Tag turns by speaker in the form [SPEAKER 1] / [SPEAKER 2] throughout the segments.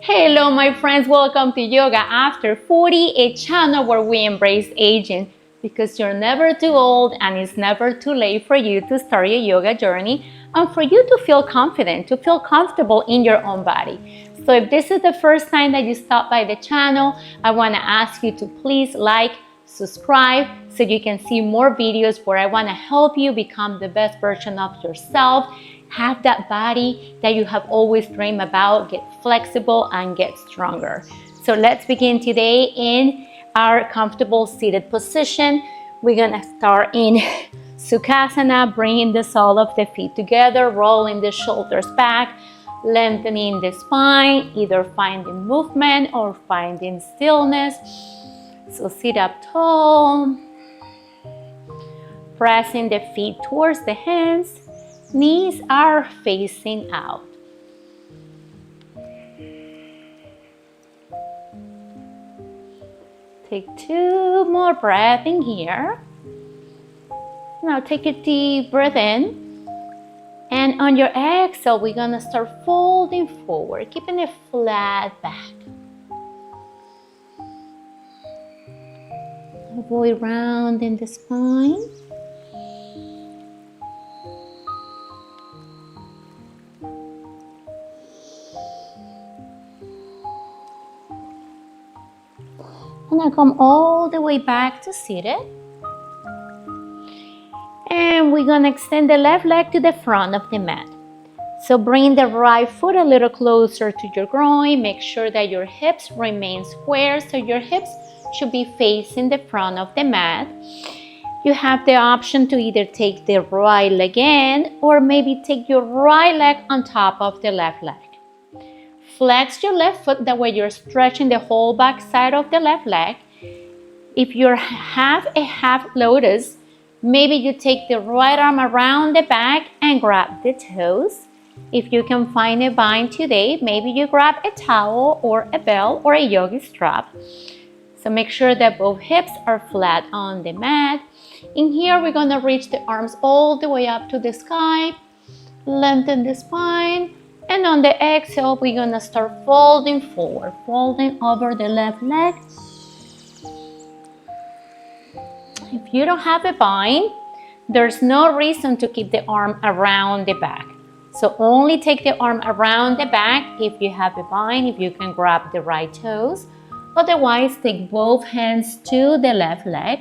[SPEAKER 1] Hello my friends, welcome to Yoga After 40, a channel where we embrace aging because you're never too old and it's never too late for you to start your yoga journey and for you to feel confident, to feel comfortable in your own body. So if this is the first time that you stop by the channel, I want to ask you to please like, subscribe so you can see more videos where I want to help you become the best version of yourself. Have that body that you have always dreamed about, get flexible and get stronger. So let's begin today in our comfortable seated position. We're gonna start in Sukhasana, bringing the sole of the feet together, rolling the shoulders back, lengthening the spine, either finding movement or finding stillness. So sit up tall, pressing the feet towards the hands. Knees are facing out. Take 2 more breaths in here. Now take a deep breath in. And on your exhale, we're gonna start folding forward, keeping a flat back. Avoid rounding the spine. And now come all the way back to seated. And we're gonna extend the left leg to the front of the mat. So bring the right foot a little closer to your groin. Make sure that your hips remain square. So your hips should be facing the front of the mat. You have the option to either take the right leg in or maybe take your right leg on top of the left leg. Flex your left foot, that way you're stretching the whole back side of the left leg. If you have a half lotus, maybe you take the right arm around the back and grab the toes. If you can find a bind today, maybe you grab a towel or a belt or a yogi strap. So make sure that both hips are flat on the mat. In here, we're gonna reach the arms all the way up to the sky, lengthen the spine. And on the exhale, we're gonna start folding forward, folding over the left leg. If you don't have a bind, there's no reason to keep the arm around the back. So only take the arm around the back if you have a bind, if you can grab the right toes. Otherwise, take both hands to the left leg.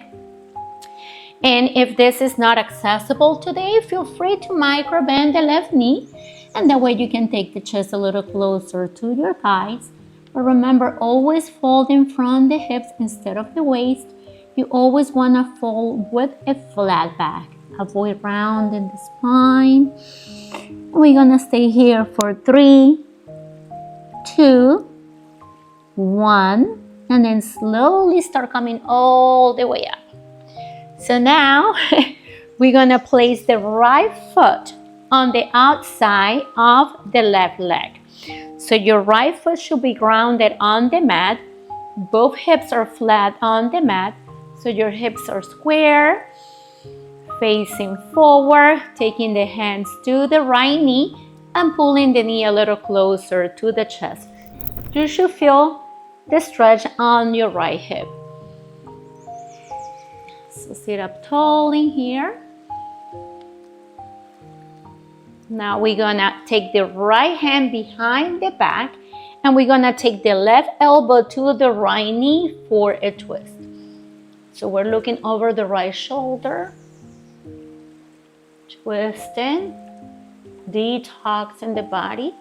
[SPEAKER 1] And if this is not accessible today, feel free to micro bend the left knee. And that way you can take the chest a little closer to your thighs. But remember, always folding from the hips instead of the waist. You always want to fold with a flat back. Avoid rounding the spine. We're going to stay here for 3, 2, 1. And then slowly start coming all the way up. So now we're going to place the right foot on the outside of the left leg. So your right foot should be grounded on the mat. Both hips are flat on the mat. So your hips are square, facing forward, taking the hands to the right knee and pulling the knee a little closer to the chest. You should feel the stretch on your right hip. So sit up tall in here. Now we're gonna take the right hand behind the back and we're gonna take the left elbow to the right knee for a twist. So we're looking over the right shoulder, twisting, detoxing the body.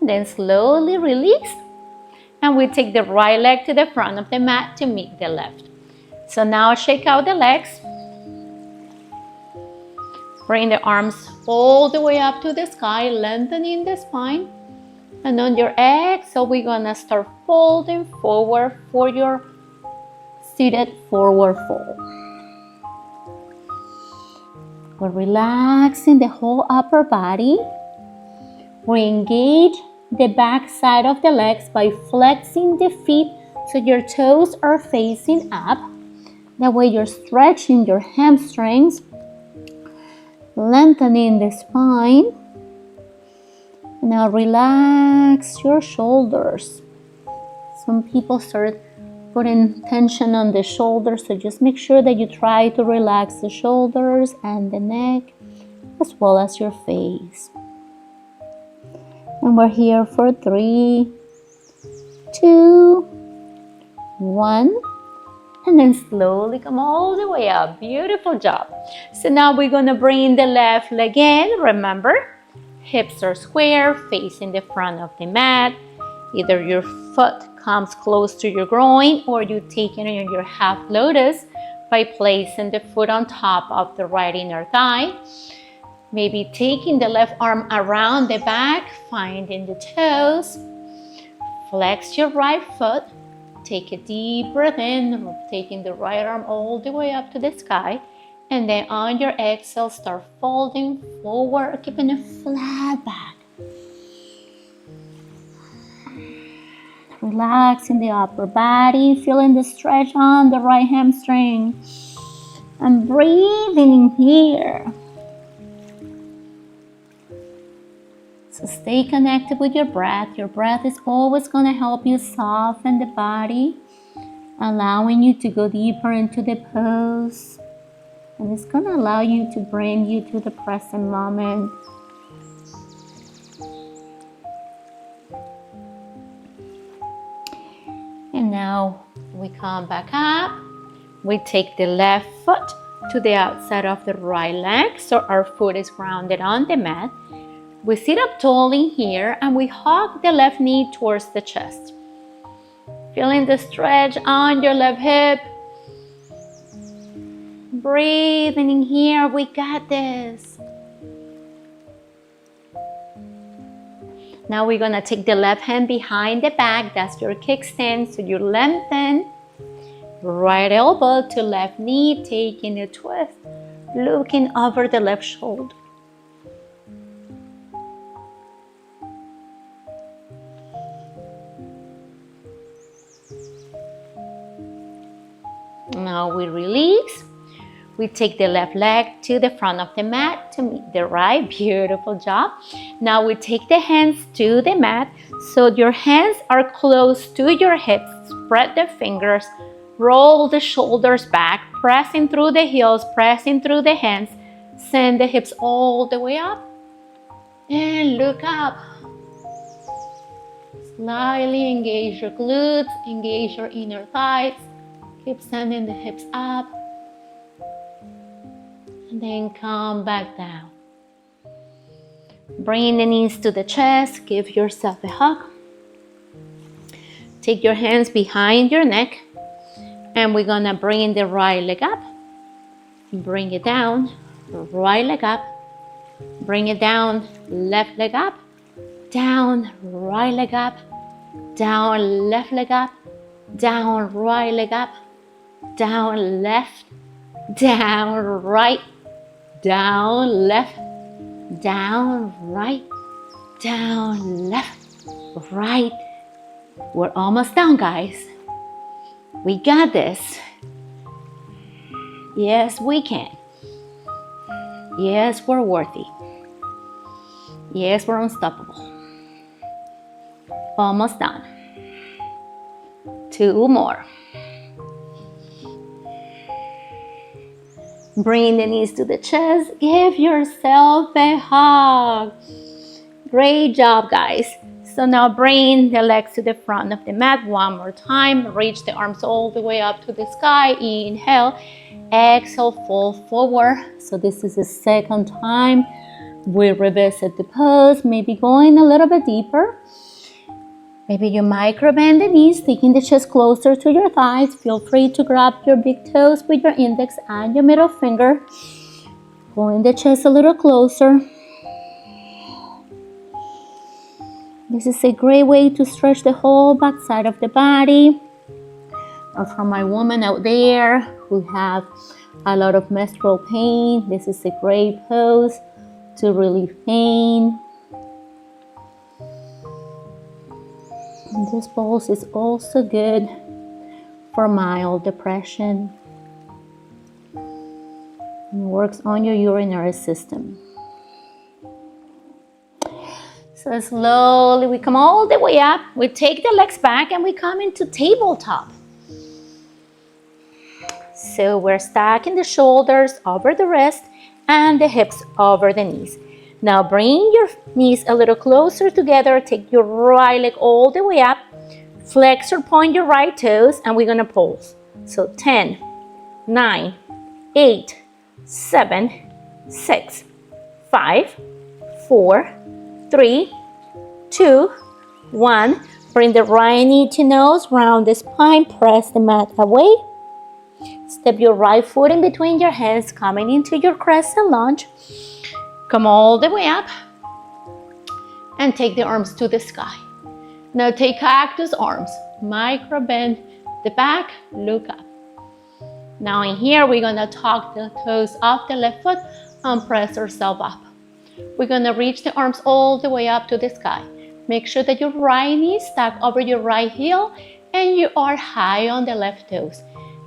[SPEAKER 1] Then slowly release. And we take the right leg to the front of the mat to meet the left. So now shake out the legs. Bring the arms all the way up to the sky, lengthening the spine. And on your exhale, we're gonna start folding forward for your seated forward fold. We're relaxing the whole upper body. We engage the back side of the legs by flexing the feet so your toes are facing up. That way you're stretching your hamstrings, lengthening the spine. Now relax your shoulders. Some people start putting tension on the shoulders, so just make sure that you try to relax the shoulders and the neck, as well as your face. And we're here for 3, 2, 1. And then slowly come all the way up. Beautiful job. So now we're going to bring the left leg in. Remember, hips are square, facing the front of the mat. Either your foot comes close to your groin, or you take it in your half lotus by placing the foot on top of the right inner thigh. Maybe taking the left arm around the back, finding the toes. Flex your right foot. Take a deep breath in, taking the right arm all the way up to the sky. And then on your exhale, start folding forward, keeping a flat back. Relaxing the upper body, feeling the stretch on the right hamstring. And breathing in here. So stay connected with your breath. Your breath is always going to help you soften the body, allowing you to go deeper into the pose. And it's going to allow you to bring you to the present moment. And now we come back up. We take the left foot to the outside of the right leg, so our foot is grounded on the mat. We sit up tall in here and we hug the left knee towards the chest. Feeling the stretch on your left hip. Breathing in here, we got this. Now we're gonna take the left hand behind the back, that's your kickstand, so you lengthen. Right elbow to left knee, taking a twist, looking over the left shoulder. Now we release. We take the left leg to the front of the mat to meet the right. Beautiful job. Now we take the hands to the mat so your hands are close to your hips. Spread the fingers. Roll the shoulders back, pressing through the heels, pressing through the hands. Send the hips all the way up. And look up. Slightly engage your glutes, engage your inner thighs. Keep sending the hips up. And then come back down. Bring the knees to the chest. Give yourself a hug. Take your hands behind your neck. And we're gonna bring the right leg up. Bring it down. Right leg up. Bring it down. Left leg up. Down. Right leg up. Down. Left leg up. Down. Right leg up. Down. Left. Down. Right. Down. Left. Down. Right. Down. Left. Right. We're almost done, guys. We got this. Yes, we can. Yes, we're worthy. Yes, we're unstoppable. Almost done. 2 more. Bring the knees to the chest. Give yourself a hug. Great job, guys. So now bring the legs to the front of the mat one more time. Reach the arms all the way up to the sky. Inhale. Exhale, fold forward. So this is the second time we revisit the pose. Maybe going a little bit deeper. Maybe you micro bend the knees, taking the chest closer to your thighs. Feel free to grab your big toes with your index and your middle finger. Pulling the chest a little closer. This is a great way to stretch the whole back side of the body. Or for my women out there who have a lot of menstrual pain, this is a great pose to relieve pain. And this pose is also good for mild depression. works on your urinary system. So slowly we come all the way up. We take the legs back and we come into tabletop. So we're stacking the shoulders over the wrist and the hips over the knees. Now bring your knees a little closer together. Take your right leg all the way up. Flex or point your right toes and we're gonna pulse. So 10, 9, 8, 7, 6, 5, 4, 3, 2, 1. Bring the right knee to nose, round the spine, press the mat away. Step your right foot in between your hands, coming into your crescent lunge. Come all the way up and take the arms to the sky. Now take cactus arms, micro bend the back, look up. Now in here, we're gonna tuck the toes off the left foot and press ourselves up. We're gonna reach the arms all the way up to the sky. Make sure that your right knee is stacked over your right heel and you are high on the left toes.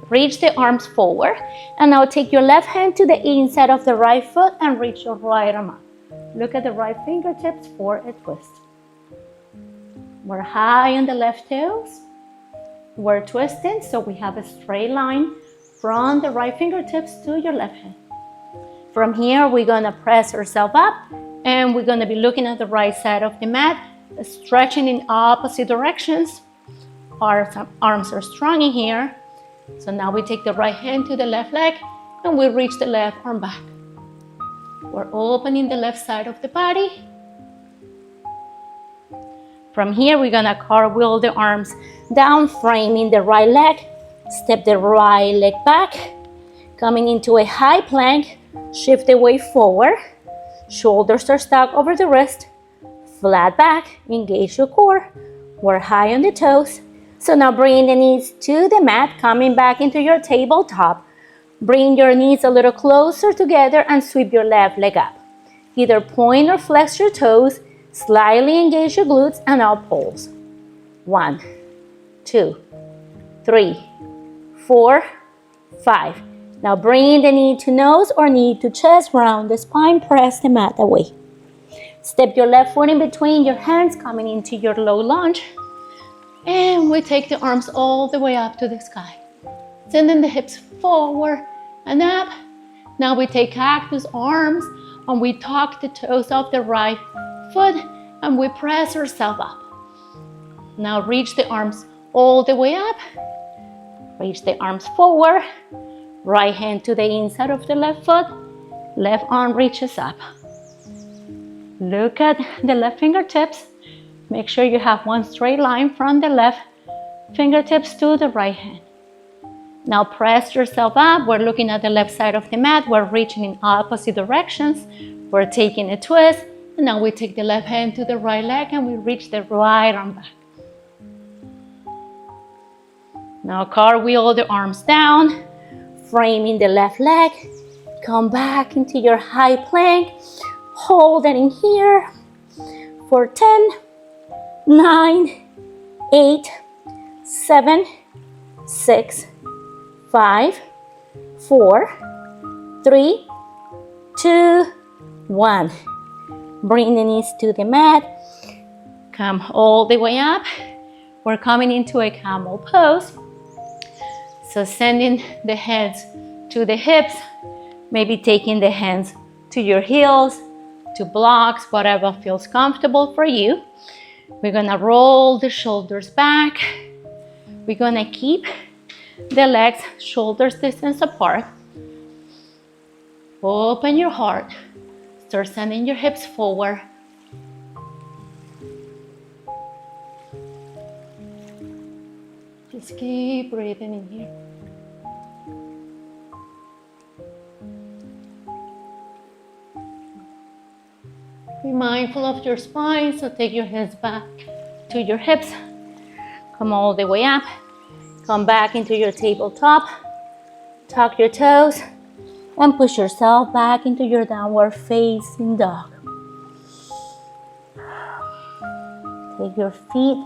[SPEAKER 1] Reach the arms forward and now take your left hand to the inside of the right foot and reach your right arm up. Look at the right fingertips for a twist. We're high on the left toes. We're twisting so we have a straight line from the right fingertips to your left hand. From here, we're gonna press ourselves up and we're gonna be looking at the right side of the mat, stretching in opposite directions. Arms are strong in here. So now we take the right hand to the left leg and we reach the left arm back. We're opening the left side of the body. From here, we're gonna cartwheel the arms down, framing the right leg. Step the right leg back, coming into a high plank. Shift the weight forward. Shoulders are stacked over the wrist. Flat back, engage your core. We're high on the toes. So now bring the knees to the mat, coming back into your tabletop. Bring your knees a little closer together and sweep your left leg up. Either point or flex your toes, slightly engage your glutes, and now pulse. 1, 2, 3, 4, 5. Now bring the knee to nose or knee to chest, round the spine, press the mat away. Step your left foot in between your hands, coming into your low lunge. And we take the arms all the way up to the sky. Sending the hips forward and up. Now we take cactus arms and we tuck the toes of the right foot and we press ourselves up. Now reach the arms all the way up. Reach the arms forward. Right hand to the inside of the left foot. Left arm reaches up. Look at the left fingertips. Make sure you have one straight line from the left fingertips to the right hand. Now press yourself up. We're looking at the left side of the mat. We're reaching in opposite directions. We're taking a twist. And now we take the left hand to the right leg and we reach the right arm back. Now cartwheel the arms down, framing the left leg. Come back into your high plank. Hold it in here for 10, 9, 8, 7, 6, 5, 4, 3, 2, 1. Bring the knees to the mat. Come all the way up. We're coming into a camel pose. So sending the hands to the hips, maybe taking the hands to your heels, to blocks, whatever feels comfortable for you. We're gonna roll the shoulders back. We're gonna keep the legs shoulders distance apart. Open your heart. Start sending your hips forward. Just keep breathing in here. Be mindful of your spine, so take your hands back to your hips. Come all the way up. Come back into your tabletop. Tuck your toes and push yourself back into your downward facing dog. Take your feet,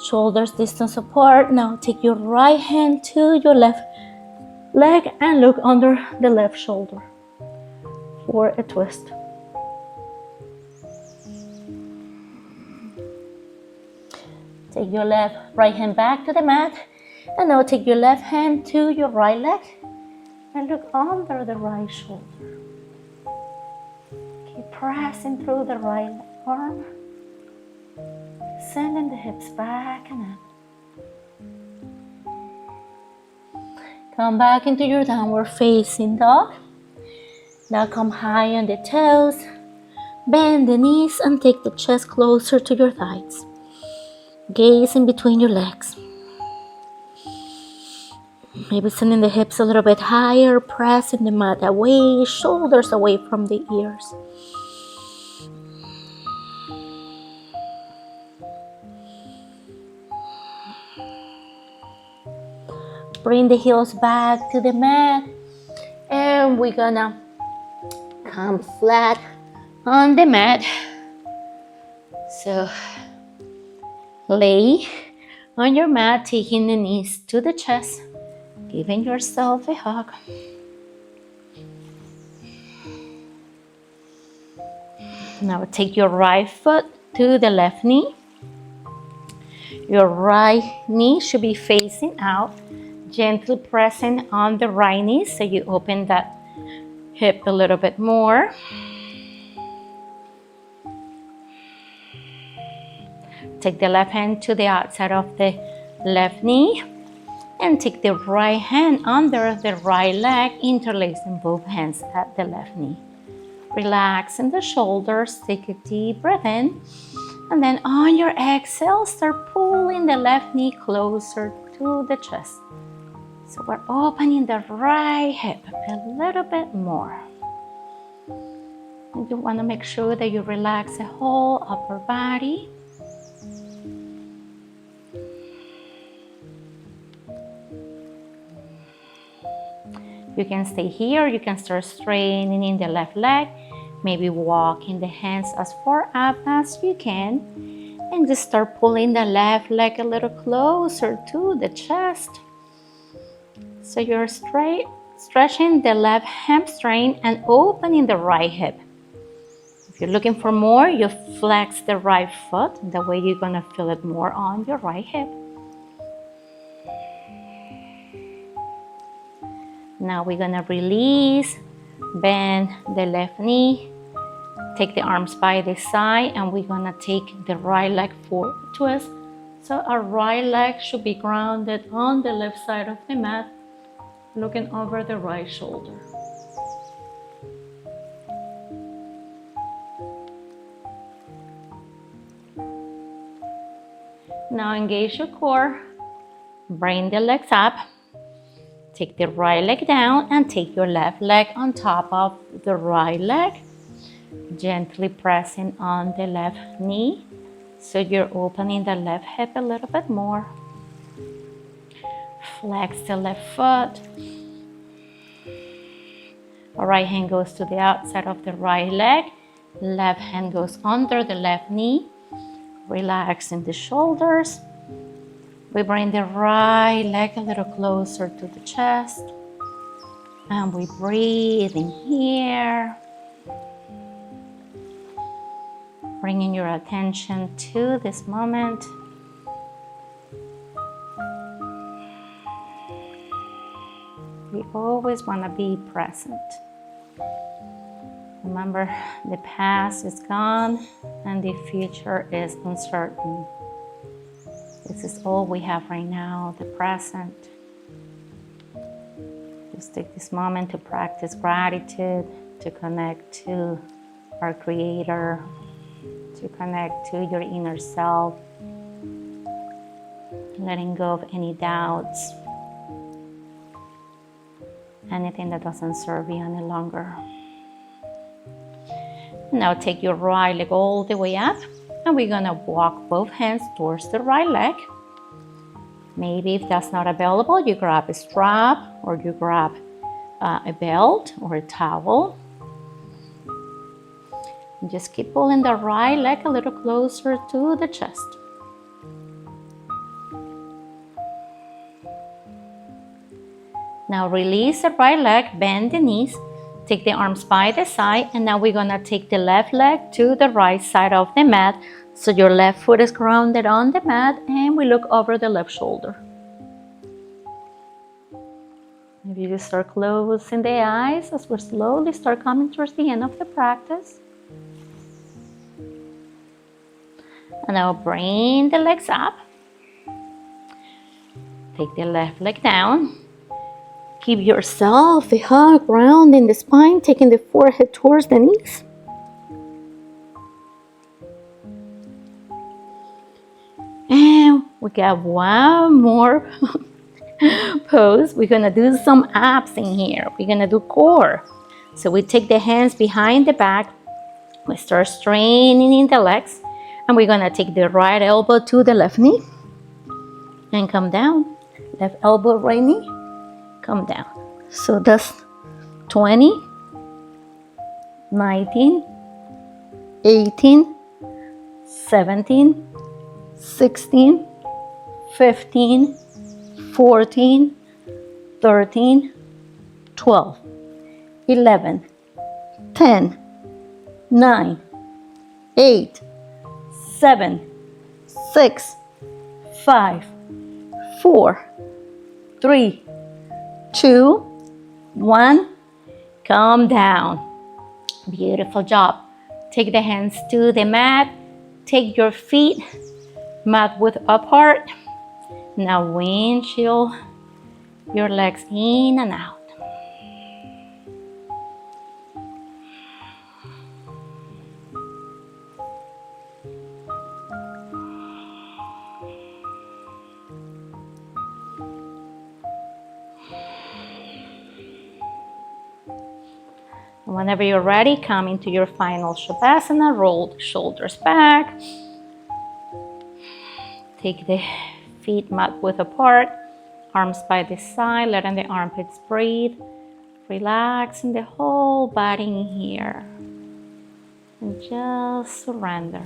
[SPEAKER 1] shoulders distance apart. Now take your right hand to your left leg and look under the left shoulder. for a twist. Take your right hand back to the mat, and now take your left hand to your right leg and look under the right shoulder. Keep pressing through the right arm, sending the hips back and up. Come back into your downward facing dog. Now come high on the toes, bend the knees and take the chest closer to your thighs. Gaze in between your legs. Maybe sending the hips a little bit higher, pressing the mat away, shoulders away from the ears. Bring the heels back to the mat, and we're gonna come flat on the mat. So lay on your mat, taking the knees to the chest, giving yourself a hug. Now take your right foot to the left knee. Your right knee should be facing out, gently pressing on the right knee so you open that hip a little bit more. Take the left hand to the outside of the left knee and take the right hand under the right leg, interlacing both hands at the left knee. Relax in the shoulders, take a deep breath in, and then on your exhale, start pulling the left knee closer to the chest. So we're opening the right hip a little bit more. And you want to make sure that you relax the whole upper body. You can stay here, you can start straightening the left leg, maybe walking the hands as far up as you can, and just start pulling the left leg a little closer to the chest. So you're stretching the left hamstring and opening the right hip. If you're looking for more, you flex the right foot, that way you're gonna feel it more on your right hip. Now we're gonna release, bend the left knee, take the arms by the side, and we're gonna take the right leg for a twist. So our right leg should be grounded on the left side of the mat, looking over the right shoulder. Now engage your core, bring the legs up. Take the right leg down and take your left leg on top of the right leg, gently pressing on the left knee so you're opening the left hip a little bit more. Flex the left foot. Our right hand goes to the outside of the right leg, left hand goes under the left knee, relaxing the shoulders. We bring the right leg a little closer to the chest, and we breathe in here, bringing your attention to this moment. We always want to be present. Remember, the past is gone and the future is uncertain. This is all we have right now, the present. Just take this moment to practice gratitude, to connect to our Creator, to connect to your inner self, letting go of any doubts, anything that doesn't serve you any longer. Now take your right leg all the way up, and we're gonna walk both hands towards the right leg. Maybe if that's not available, you grab a strap or you grab a belt or a towel. And just keep pulling the right leg a little closer to the chest. Now release the right leg, bend the knees, Take the arms by the side, and now we're gonna take the left leg to the right side of the mat. So your left foot is grounded on the mat, and we look over the left shoulder. Maybe you start closing the eyes as we slowly start coming towards the end of the practice. And now bring the legs up. Take the left leg down. Give yourself a hug, rounding the spine, taking the forehead towards the knees. And we got one more pose. We're gonna do some abs in here. We're gonna do core. So we take the hands behind the back. We start straining the legs. And we're gonna take the right elbow to the left knee. And come down. Left elbow, right knee. Come down. So that's 20, 19, 18, 17, 16, 15, 14, 13, 12, 11, 10, 9, 8, 7, 6, 5, 4, 3, 2, 1. Calm down. Beautiful job. Take the hands to the mat. Take your feet mat width apart. Now windshield your legs in and out. Whenever you're ready, come into your final Shavasana. Roll the shoulders back. Take the feet mat width apart. Arms by the side, letting the armpits breathe. Relaxing the whole body in here. And just surrender.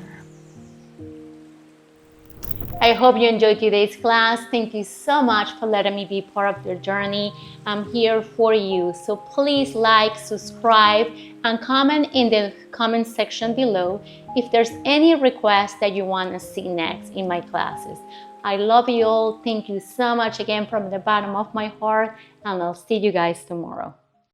[SPEAKER 1] I hope you enjoyed today's class. Thank you so much for letting me be part of your journey. I'm here for you. So please like, subscribe, and comment in the comment section below if there's any request that you want to see next in my classes. I love you all. Thank you so much again from the bottom of my heart, and I'll see you guys tomorrow.